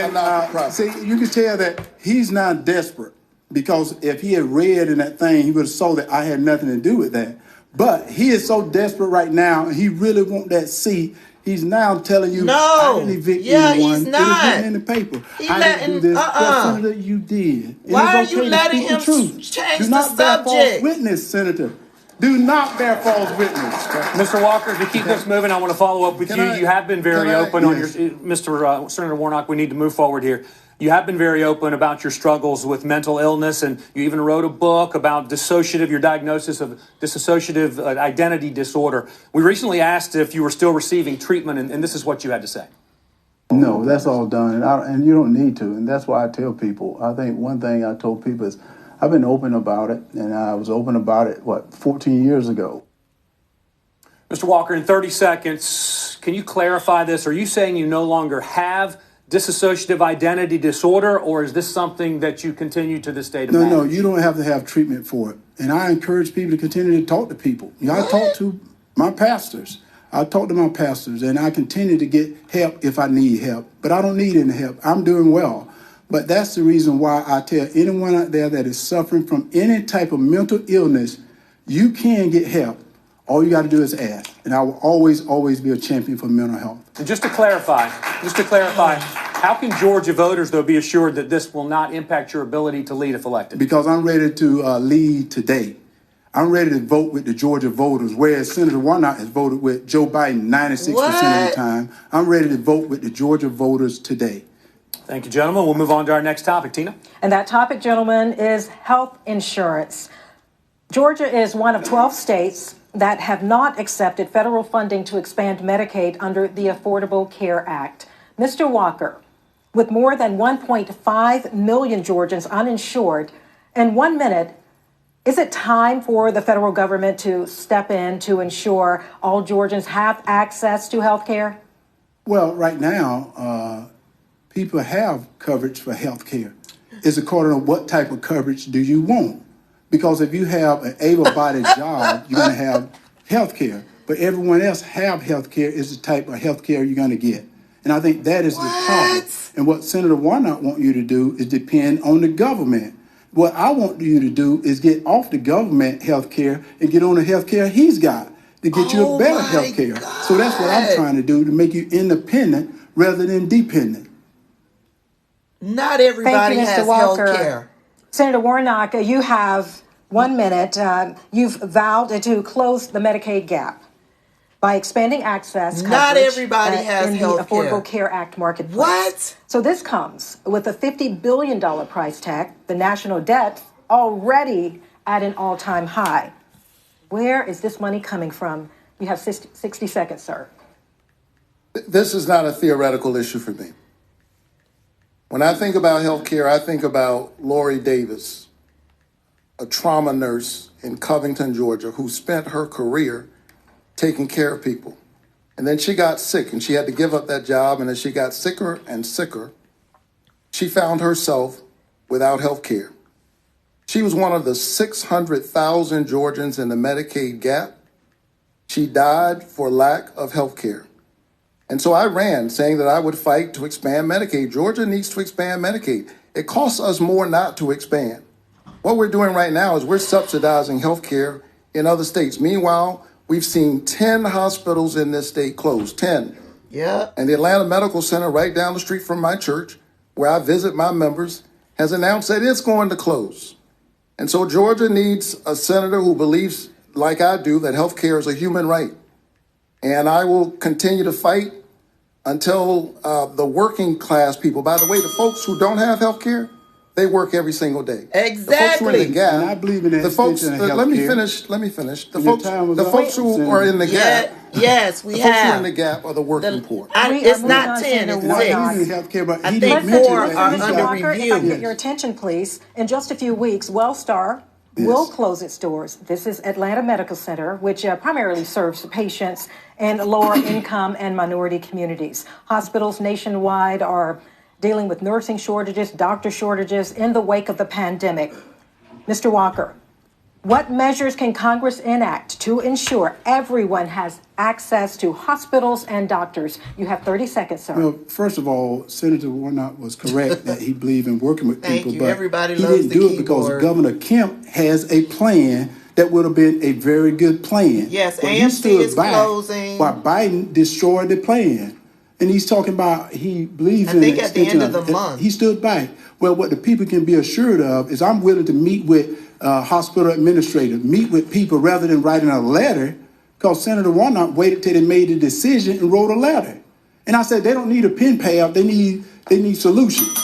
nonprofit. See, you can tell that he's not desperate, because if he had read in that thing, he would have saw that I had nothing to do with that. But he is so desperate right now, and he really want that seat. He's now telling you, I didn't evict anyone. He's not. It is written in the paper. I didn't do this. Senator, you did. And why are it's you okay letting to him speak the truth. change Do the not bear false subject? witness, Senator. Do not bear false witness. Mr. Walker, to keep this moving, I want to follow up with you. You have been very open on your, Mr. Senator Warnock, we need to move forward here. You have been very open about your struggles with mental illness, and you even wrote a book about your diagnosis of dissociative identity disorder. We recently asked if you were still receiving treatment, and this is what you had to say. No, that's all done, and you don't need to, and that's why I tell people. I think one thing I told people is I've been open about it, and I was open about it, 14 years ago. Mr. Walker, in 30 seconds, can you clarify this? Are you saying you no longer have dissociative identity disorder, or is this something that you continue to this day to manage? No, you don't have to have treatment for it. And I encourage people to continue to talk to people. I talk to my pastors. I talk to my pastors, and I continue to get help if I need help. But I don't need any help. I'm doing well. But that's the reason why I tell anyone out there that is suffering from any type of mental illness, you can get help. All you got to do is ask. And I will always be a champion for mental health. And just to clarify, how can Georgia voters, though, be assured that this will not impact your ability to lead if elected? Because I'm ready to lead today. I'm ready to vote with the Georgia voters, whereas Senator Warnock has voted with Joe Biden 96% of the time. I'm ready to vote with the Georgia voters today. Thank you, gentlemen. We'll move on to our next topic. Tina? And that topic, gentlemen, is health insurance. Georgia is one of 12 states that have not accepted federal funding to expand Medicaid under the Affordable Care Act. Mr. Walker, with more than 1.5 million Georgians uninsured, in 1 minute, is it time for the federal government to step in to ensure all Georgians have access to health care? Well, right now, people have coverage for health care. It's according to what type of coverage do you want. Because if you have an able-bodied job, you're going to have health care. But everyone else have health care is the type of health care you're going to get. And I think that is the problem. And what Senator Warnock wants you to do is depend on the government. What I want you to do is get off the government health care and get on the health care he's got to get you a better health care. So that's what I'm trying to do, to make you independent rather than dependent. Not everybody has health care. Senator Warnock, you have 1 minute. You've vowed to close the Medicaid gap by expanding access coverage. Not everybody has in health the Affordable Care Act marketplace. What? So this comes with a $50 billion price tag, the national debt already at an all-time high. Where is this money coming from? You have 60 seconds, sir. This is not a theoretical issue for me. When I think about health care, I think about Lori Davis, a trauma nurse in Covington, Georgia, who spent her career taking care of people. And then she got sick and she had to give up that job. And as she got sicker and sicker, she found herself without health care. She was one of the 600,000 Georgians in the Medicaid gap. She died for lack of health care. And so I ran saying that I would fight to expand Medicaid. Georgia needs to expand Medicaid. It costs us more not to expand. What we're doing right now is we're subsidizing health care in other states. Meanwhile, we've seen 10 hospitals in this state close, 10. Yeah. And the Atlanta Medical Center right down the street from my church, where I visit my members, has announced that it's going to close. And so Georgia needs a senator who believes, like I do, that health care is a human right. And I will continue to fight until the working class people, by the way, the folks who don't have health care, they work every single day. Exactly. The folks who are in the gap. And I believe in that. The folks, let me finish. The folks who are in the gap. Yes, we the have. The folks who are in the gap are the working poor. It's not 10, it's 6. I think more are Mr. under Walker, review. if I can get your attention, please. In just a few weeks, Wellstar will close its doors. This is Atlanta Medical Center, which primarily serves patients in lower income and minority communities. Hospitals nationwide are dealing with nursing shortages, doctor shortages in the wake of the pandemic. Mr. Walker, what measures can Congress enact to ensure everyone has access to hospitals and doctors? You have 30 seconds, sir. Well, first of all, Senator Warnock was correct that he believed in working with people, but Everybody he loves didn't the do it keyboard. because Governor Kemp has a plan that would have been a very good plan. Yes, but AMC is closing. While Biden destroyed the plan. And he's talking about he believes I in think the at the extension end of the month. He stood back. Well, what the people can be assured of is I'm willing to meet with hospital administrators, meet with people rather than writing a letter, because Senator Warnock waited till they made the decision and wrote a letter. And I said they don't need a pen pal, they need solutions.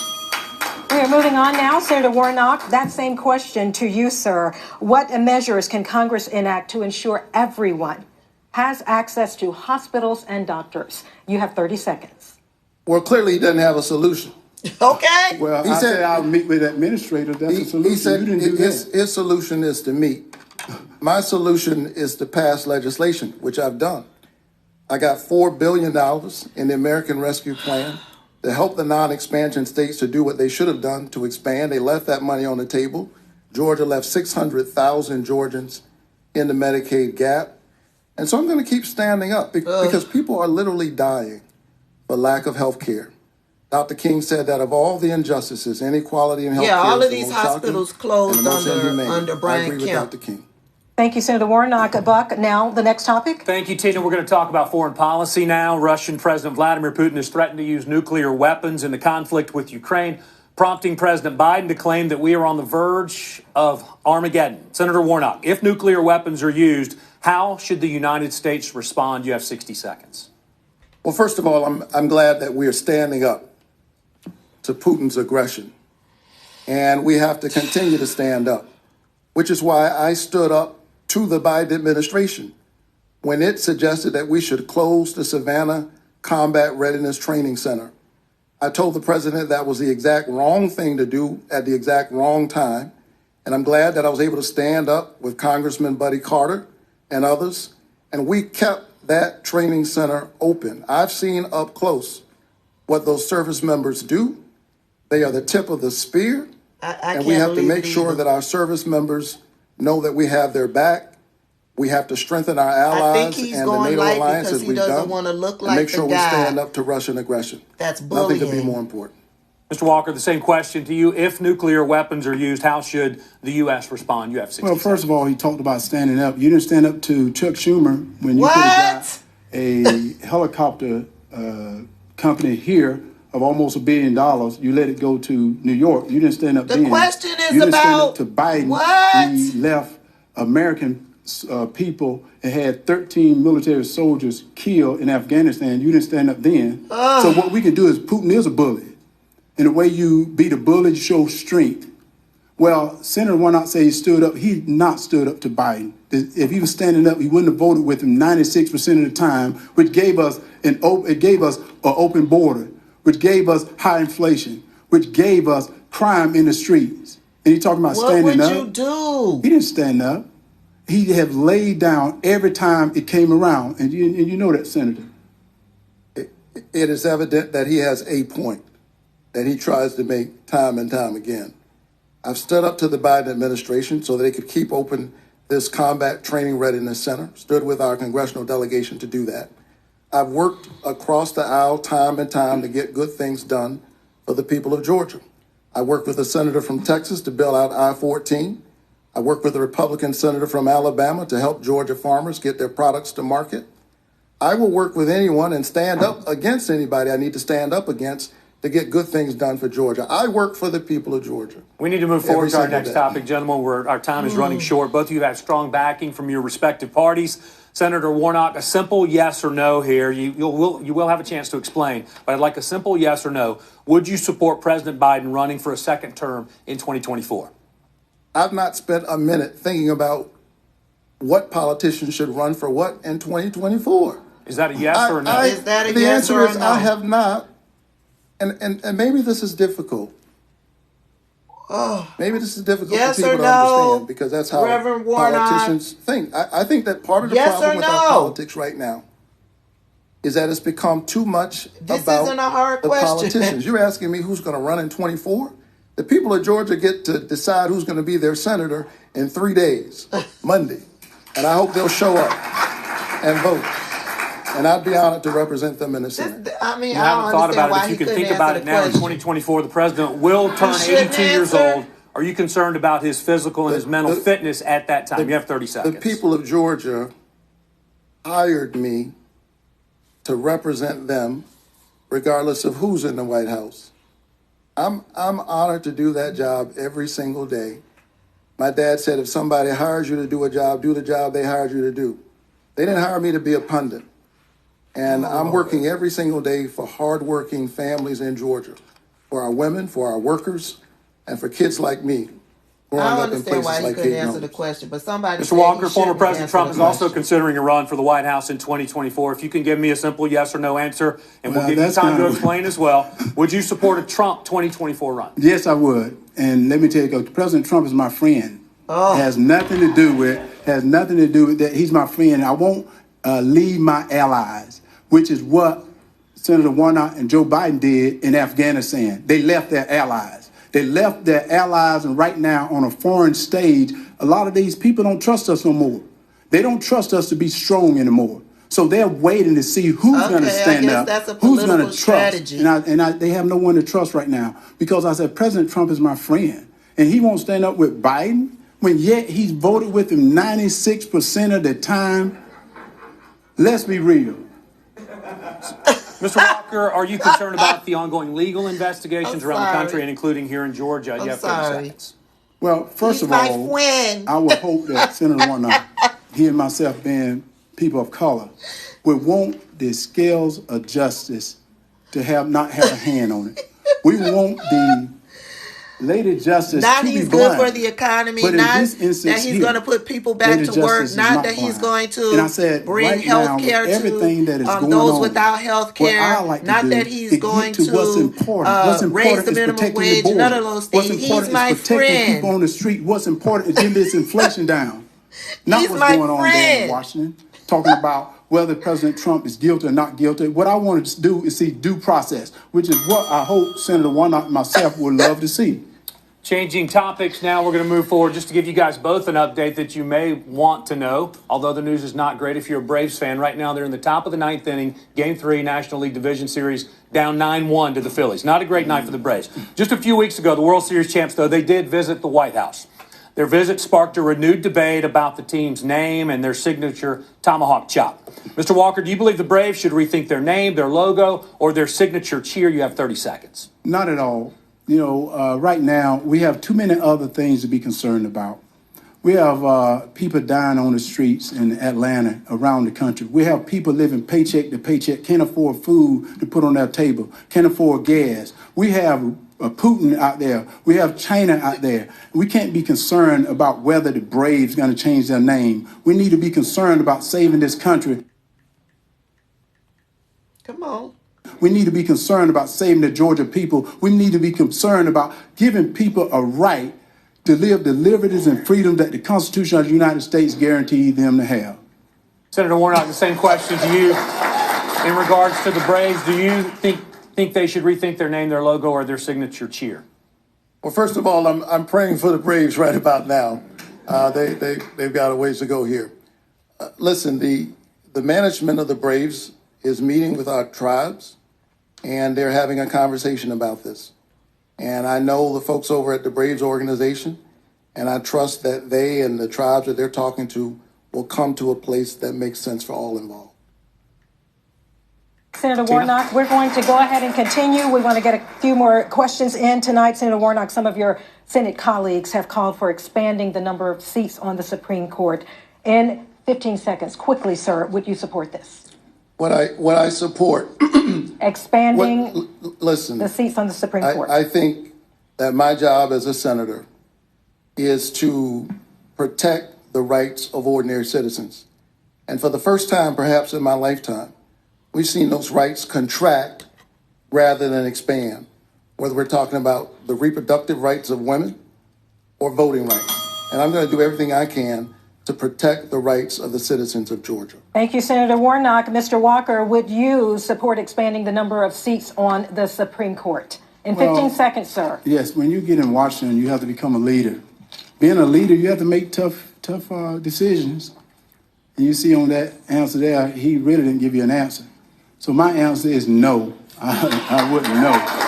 We are moving on now. Senator Warnock, that same question to you, sir. What measures can Congress enact to ensure everyone has access to hospitals and doctors? You have 30 seconds. Well, clearly he doesn't have a solution. Okay. Well, He I said- said I'll meet with administrators. That's a solution. He said you didn't do that. his solution is to meet. My solution is to pass legislation, which I've done. I got $4 billion in the American Rescue Plan to help the non-expansion states to do what they should have done to expand. They left that money on the table. Georgia left 600,000 Georgians in the Medicaid gap. And so I'm going to keep standing up because people are literally dying for lack of health care. Dr. King said that of all the injustices, inequality in health care. Yeah, all of these hospitals closed under Brian Kemp. I agree with Dr. King. Thank you, Senator Warnock. Buck, now the next topic. Thank you, Tina. We're going to talk about foreign policy now. Russian President Vladimir Putin has threatened to use nuclear weapons in the conflict with Ukraine, prompting President Biden to claim that we are on the verge of Armageddon. Senator Warnock, if nuclear weapons are used, how should the United States respond? You have 60 seconds. Well, first of all, I'm glad that we are standing up to Putin's aggression. And we have to continue to stand up, which is why I stood up to the Biden administration when it suggested that we should close the Savannah Combat Readiness Training Center. I told the president that was the exact wrong thing to do at the exact wrong time. And I'm glad that I was able to stand up with Congressman Buddy Carter and others. And we kept that training center open. I've seen up close what those service members do. They are the tip of the spear. And we have to make sure that our service members know that we have their back. We have to strengthen our allies and the NATO alliance as we've done, and make sure we stand up to Russian aggression. That's bullying. Nothing could be more important. Mr. Walker, the same question to you. If nuclear weapons are used, how should the U.S. respond? You have 60 seconds. Well, first of all, he talked about standing up. You didn't stand up to Chuck Schumer when you could have got a helicopter company here of almost $1 billion. You let it go to New York. You didn't stand up then. The question is you didn't about stand up to Biden. What? We left American people and had 13 military soldiers killed in Afghanistan. You didn't stand up then. So what we can do is, Putin is a bully. And the way you beat a bully, you show strength. Well, Senator Warnock said he stood up. He not stood up to Biden. If he was standing up, he wouldn't have voted with him 96% of the time, which gave us an open border, which gave us high inflation, which gave us crime in the streets. And he talking about standing up. What would you do? He didn't stand up. He have laid down every time it came around. And you know that, Senator. It is evident that he has a point that he tries to make time and time again. I've stood up to the Biden administration so that they could keep open this Combat Training Readiness Center, stood with our congressional delegation to do that. I've worked across the aisle time and time to get good things done for the people of Georgia. I worked with a senator from Texas to build out I-14. I worked with a Republican senator from Alabama to help Georgia farmers get their products to market. I will work with anyone and stand up against anybody I need to stand up against to get good things done for Georgia. I work for the people of Georgia. We need to move forward to our next topic, gentlemen. Our time is running short. Both of you have strong backing from your respective parties. Senator Warnock, a simple yes or no here. You will have a chance to explain, but I'd like a simple yes or no. Would you support President Biden running for a second term in 2024? I've not spent a minute thinking about what politicians should run for what in 2024. Is that a yes or no? Is that a the yes answer or is no? I have not. And maybe this is difficult. Maybe this is difficult Yes for people or to no, understand because that's how Reverend Warnock? politicians think. I think that part of the Yes problem or with our no? politics right now is that it's become too much This about isn't a hard the question. politicians. You're asking me who's going to run in 24? The people of Georgia get to decide who's going to be their senator in 3 days, Monday. And I hope they'll show up and vote. And I'd be honored to represent them in the Senate. I mean, You I haven't don't thought understand about why it. If you he can think couldn't about answer it the now in question. 2024, the president will turn shouldn't 82 years answer. old. Are you concerned about his physical and his mental fitness at that time? You have 30 seconds. The people of Georgia hired me to represent them regardless of who's in the White House. I'm honored to do that job every single day. My dad said if somebody hires you to do a job, do the job they hired you to do. They didn't hire me to be a pundit. And I'm working every single day for hardworking families in Georgia, for our women, for our workers, and for kids like me. I don't understand why he couldn't answer the question, but somebody Mr. Walker, former President Trump is also considering a run for the White House in 2024. If you can give me a simple yes or no answer, and we'll give you time to explain as well. Would you support a Trump 2024 run? Yes, I would. And let me tell you, President Trump is my friend. Has nothing to do with that. He's my friend. I won't leave my allies, which is what Senator Warnock and Joe Biden did in Afghanistan. They left their allies. They left their allies, and right now on a foreign stage, a lot of these people don't trust us no more. They don't trust us to be strong anymore. So they're waiting to see who's going to stand up, who's going to trust. And they have no one to trust right now, because I said President Trump is my friend, and he won't stand up with Biden when yet he's voted with him 96% of the time. Let's be real. Mr. Walker, are you concerned about the ongoing legal investigations around the country and including here in Georgia? You have 30 seconds. Well, first of all, I would hope that Senator Warnock, he and myself being people of color, would want the scales of justice to not have a hand on it. We want the Lady Justice not to he's be good blind. for the economy, But not in this instance that he's here, going to put people back Lady to work, Justice is not that he's blind. going to And I said, bring right health care now, everything that is to going those on, without health care, like not do that he's going to what's important. Raise the minimum wage, none of those things. What's important is protecting people on the street. What's important is getting this inflation down. Not He's what's my going on there in Washington, talking about whether President Trump is guilty or not guilty. What I want to do is see due process, which is what I hope Senator Warnock and myself would love to see. Changing topics now, we're going to move forward just to give you guys both an update that you may want to know, although the news is not great if you're a Braves fan. Right now, they're in the top of the ninth inning, Game 3, National League Division Series, down 9-1 to the Phillies. Not a great night for the Braves. Just a few weeks ago, the World Series champs, though, they did visit the White House. Their visit sparked a renewed debate about the team's name and their signature tomahawk chop. Mr. Walker, do you believe the Braves should rethink their name, their logo, or their signature cheer? You have 30 seconds. Not at all. Right now, we have too many other things to be concerned about. We have people dying on the streets in Atlanta, around the country. We have people living paycheck to paycheck, can't afford food to put on their table, can't afford gas. We have Putin out there. We have China out there. We can't be concerned about whether the Braves are going to change their name. We need to be concerned about saving this country. Come on. We need to be concerned about saving the Georgia people. We need to be concerned about giving people a right to live the liberties and freedoms that the Constitution of the United States guarantees them to have. Senator Warnock, the same question to you in regards to the Braves. Do you think they should rethink their name, their logo, or their signature cheer? Well, first of all, I'm praying for the Braves right about now. They've got a ways to go here. Listen, the management of the Braves is meeting with our tribes, and they're having a conversation about this. And I know the folks over at the Braves organization, and I trust that they and the tribes that they're talking to will come to a place that makes sense for all involved. Senator Warnock, we're going to go ahead and continue. We want to get a few more questions in tonight. Senator Warnock, some of your Senate colleagues have called for expanding the number of seats on the Supreme Court. In 15 seconds, quickly, sir, would you support this? What I support. Expanding listen, the seats on the Supreme Court. I think that my job as a senator is to protect the rights of ordinary citizens. And for the first time, perhaps in my lifetime, we've seen those rights contract rather than expand, whether we're talking about the reproductive rights of women or voting rights. And I'm going to do everything I can to protect the rights of the citizens of Georgia. Thank you, Senator Warnock. Mr. Walker, would you support expanding the number of seats on the Supreme Court? In 15 seconds, sir. Yes, when you get in Washington, you have to become a leader. Being a leader, you have to make tough decisions. And you see on that answer there, he really didn't give you an answer. So my answer is no. I wouldn't know.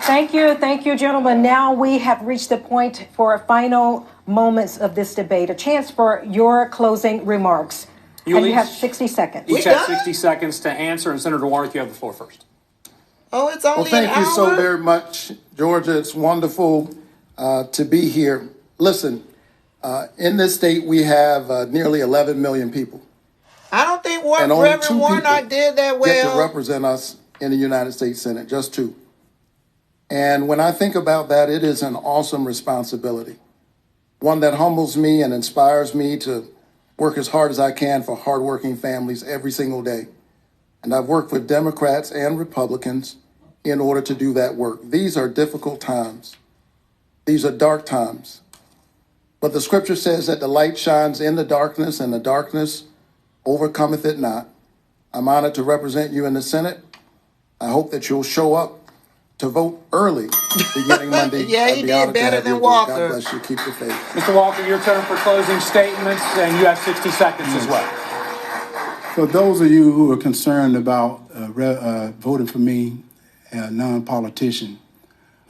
Thank you, gentlemen. Now we have reached the point for final moments of this debate, a chance for your closing remarks. You have 60 seconds. Each have 60 seconds to answer, and Senator Warnock, you have the floor first. Oh, it's only thank you so very much, Georgia. It's wonderful to be here. Listen, in this state, we have nearly 11 million people. I don't think Reverend Warnock did that well. Get to represent us in the United States Senate, just two. And when I think about that, it is an awesome responsibility, one that humbles me and inspires me to work as hard as I can for hardworking families every single day. And I've worked with Democrats and Republicans in order to do that work. These are difficult times. These are dark times. But the scripture says that the light shines in the darkness, and the darkness overcometh it not. I'm honored to represent you in the Senate. I hope that you'll show up to vote early beginning Monday. Yeah, he did better than Walker. God bless you. Keep the faith. Mr. Walker, your turn for closing statements, and you have 60 seconds as well. For those of you who are concerned about voting for me, a non-politician,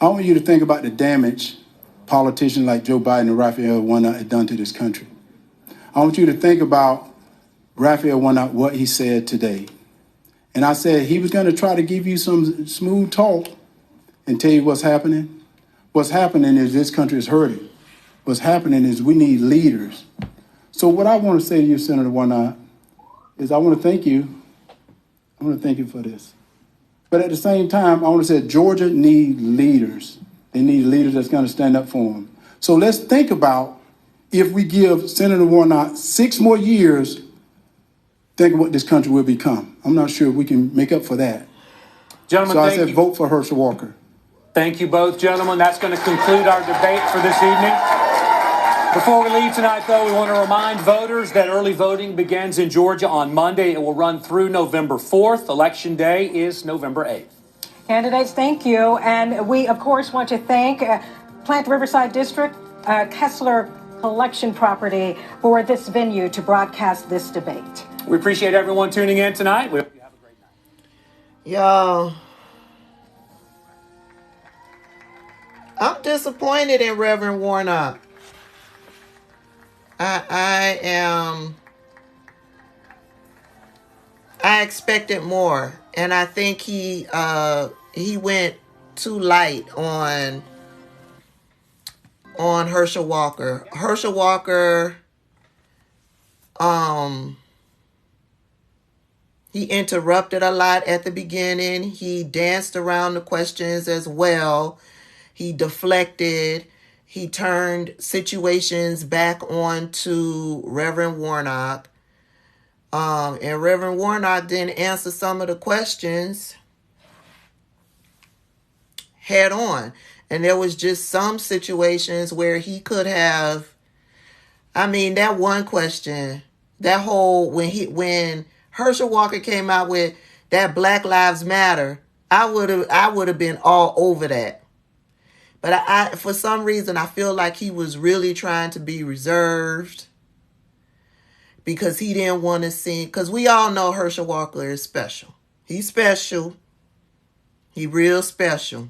I want you to think about the damage politicians like Joe Biden and Raphael Warnock have done to this country. I want you to think about Raphael Warnock, what he said today. And I said he was going to try to give you some smooth talk and tell you what's happening. What's happening is this country is hurting. What's happening is we need leaders. So what I want to say to you, Senator Warnock, is I want to thank you. I want to thank you for this. But at the same time, I want to say Georgia needs leaders. They need leaders that's going to stand up for them. So let's think about if we give Senator Warnock 6 more years, think of what this country will become. I'm not sure if we can make up for that. Gentlemen, so I said vote for Herschel Walker. Thank you both, gentlemen. That's going to conclude our debate for this evening. Before we leave tonight, though, we want to remind voters that early voting begins in Georgia on Monday. It will run through November 4th. Election Day is November 8th. Candidates, thank you. And we, of course, want to thank Plant Riverside District, Kessler Collection Property for this venue to broadcast this debate. We appreciate everyone tuning in tonight. We hope you have a great night. Y'all, I'm disappointed in Reverend Warnock. I expected more, and I think he went too light on Herschel Walker. Herschel Walker, he interrupted a lot at the beginning. He danced around the questions as well. He deflected. He turned situations back on to Reverend Warnock. And Reverend Warnock didn't answer some of the questions head on. And there was just some situations where he could have, that one question, that whole, when Herschel Walker came out with that Black Lives Matter, I would have been all over that. But I for some reason, I feel like he was really trying to be reserved because he didn't want to see, because we all know Herschel Walker is special. He's special. He real special.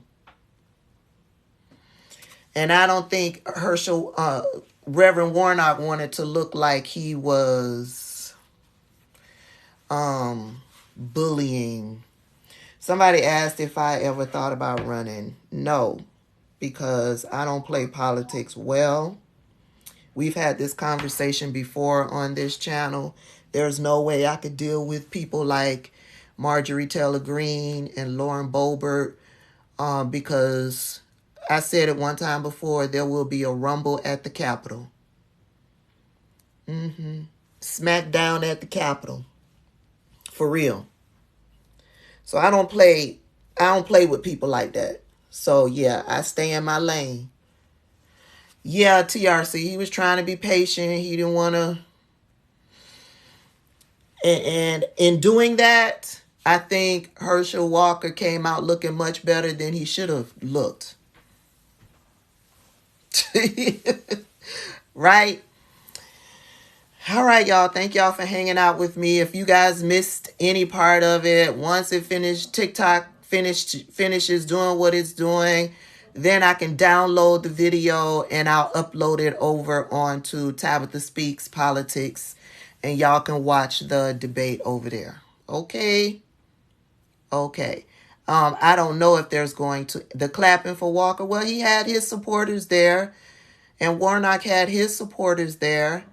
And I don't think Reverend Warnock wanted to look like he was bullying. Somebody asked if I ever thought about running. No, because I don't play politics well. We've had this conversation before on this channel. There's no way I could deal with people like Marjorie Taylor Greene and Lauren Boebert because I said it one time before, there will be a rumble at the Capitol. Smack down at the Capitol. For real. So I don't play with people like that. So yeah, I stay in my lane. Yeah, TRC, he was trying to be patient. He didn't want to. And in doing that, I think Herschel Walker came out looking much better than he should have looked. Right? All right, y'all. Thank y'all for hanging out with me. If you guys missed any part of it, once it finished, TikTok finishes doing what it's doing, then I can download the video and I'll upload it over onto Tabitha Speaks Politics, and y'all can watch the debate over there. Okay. I don't know if there's going to the clapping for Walker. Well, he had his supporters there, and Warnock had his supporters there.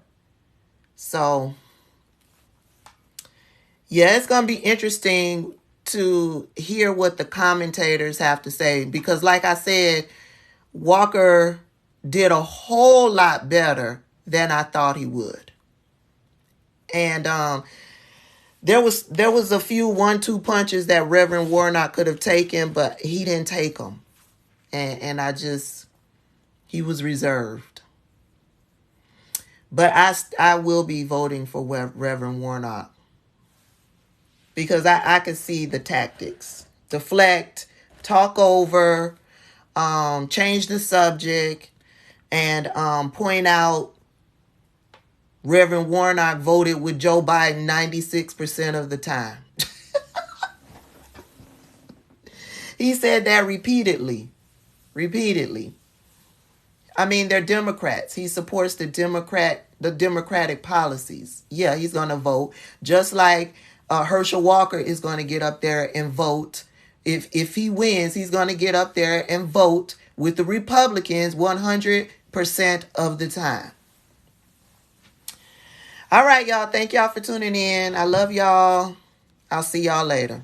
So yeah, it's gonna be interesting to hear what the commentators have to say, because like I said, Walker did a whole lot better than I thought he would. And there was a few 1-2 punches that Reverend Warnock could have taken, but he didn't take them. And he was reserved. But I will be voting for Reverend Warnock. because I could see the tactics. Deflect, talk over, change the subject, and point out Reverend Warnock voted with Joe Biden 96% of the time. He said that repeatedly. I mean, they're Democrats. He supports the Democratic policies. Yeah, he's going to vote. Just like Herschel Walker is going to get up there and vote. If he wins, he's going to get up there and vote with the Republicans 100% of the time. All right, y'all. Thank y'all for tuning in. I love y'all. I'll see y'all later.